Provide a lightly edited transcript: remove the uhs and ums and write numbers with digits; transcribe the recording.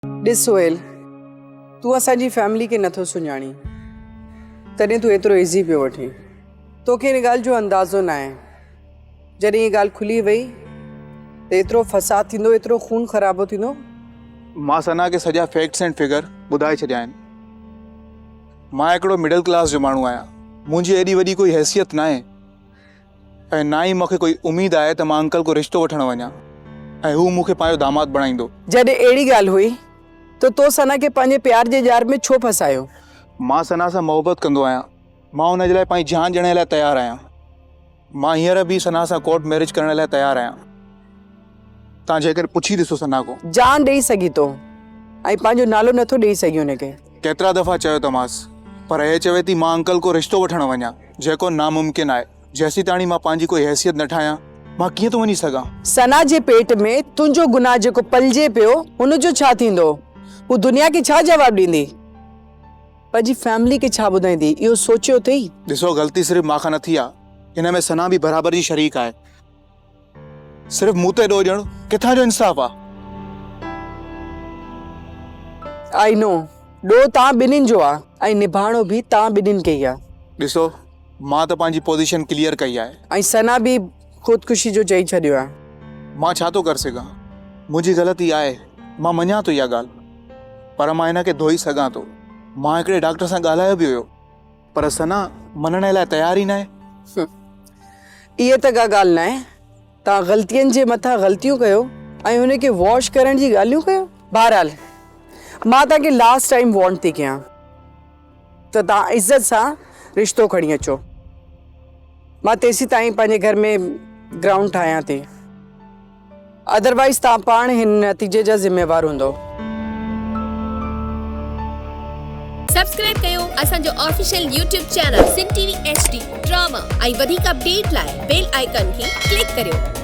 ॾिस सोहेल, तूं असांजी फैमिली खे नथो सुञाणी, तॾहिं तूं एतिरो इज़ी पियो वठी। तोखे हिन ॻाल्हि जो अंदाज़ो न आहे। जॾहिं हीअ ॻाल्हि खुली वई त एतिरो फसाद थींदो, एतिरो खून ख़राबो थींदो। मां सना खे सॼा फैक्ट्स एंड फिगर ॿुधाए छॾिया आहिनि। मां हिकिड़ो मिडिल क्लास जो माण्हू आहियां। मुंहिंजी एॾी वॾी कोई हैसियत न आहे ऐं ना ई मूंखे कोई उमेदु आहे त मां अंकल को रिश्तो वठणु वञा ऐं हू मूंखे पंहिंजो दामाद बणाईंदो। जॾहिं अहिड़ी ॻाल्हि हुई त तो सना खे पंहिंजे प्यार जे जार में छो फसायो? मां सना सां मोहबत कंदो आहियां। मां हुन जे लाइ पंहिंजी जान ॾियण लाइ तयारु आहियां। मां हींअर बि सना सां कोर्ट मैरिज करण लाइ तयारु आहियां। तव्हां जेकर पुछी ॾिसो सना को। जान ॾेई सघी थो ऐं पंहिंजो नालो नथो ॾेई सघी हुनखे। केतिरा दफ़ा चयो तमांसि, पर हे चवे थी मां अंकल को रिश्तो वठणु वञा, जेको नामुमकिन आहे। जेसीं ताणी मां पंहिंजी कोई हैसियत न ठाहियां, मां कीअं थो वञी सघां? सना जे पेट में तुंहिंजो गुनाह जेको पलिजे पियो, हुनजो छा थींदो? हू दुनिया खे छा जवाबु ॾींदी? पंहिंजी फैमिली खे छा ॿुधाईंदी? इहो सोचियो अथई? ॾिसो, ग़लती सिर्फ़ु मां खां न थी आहे, हिन में सना बि बराबरि जी शरीक आहे। सिर्फ़ु मूं ते ॾोह ॾियणु किथां जो इंसाफ़ आहे? आई नो, ॾोह तव्हां ॿिन्हिनि जो आहे ऐं निभाइणो बि तव्हां ॿिन्हिनि खे ई आहे। ॾिसो, मां त पंहिंजी पोज़ीशन क्लियर कई आहे ऐं सना बि ख़ुदकुशी जो चई छॾियो आहे। मां छा थो करे सघां? मुंहिंजी ग़लती आहे, मां मञां थो इहा ॻाल्हि, पर मां हिन खे धोई सघां थो। मां हिकिड़े डॉक्टर सां ॻाल्हायो बि हुयो, पर सना मञण लाइ तयारु ई न आहे। इहा त का ॻाल्हि न आहे। तव्हां ग़लतियुनि जे मथां ग़लतियूं कयो ऐं हुनखे वॉश करण जी ॻाल्हियूं कयो। बहरहाल, मां तव्हांखे लास्ट टाइम वॉर्न थी कयां त तव्हां इज़त सां रिश्तो खणी अचो। मां तेसीं ताईं पंहिंजे घर में ग्राउंड ठाहियां थी। अदरवाइज़ तव्हां पाण हिन नतीजे जा ज़िम्मेवार हूंदो। सब्सक्राइब कयो असांजो ऑफिशियल यूट्यूब चैनल सिन टीवी HD ड्रामा ऐं वधीक अपडेट लाइ बेल आइकन खे क्लिक करियो।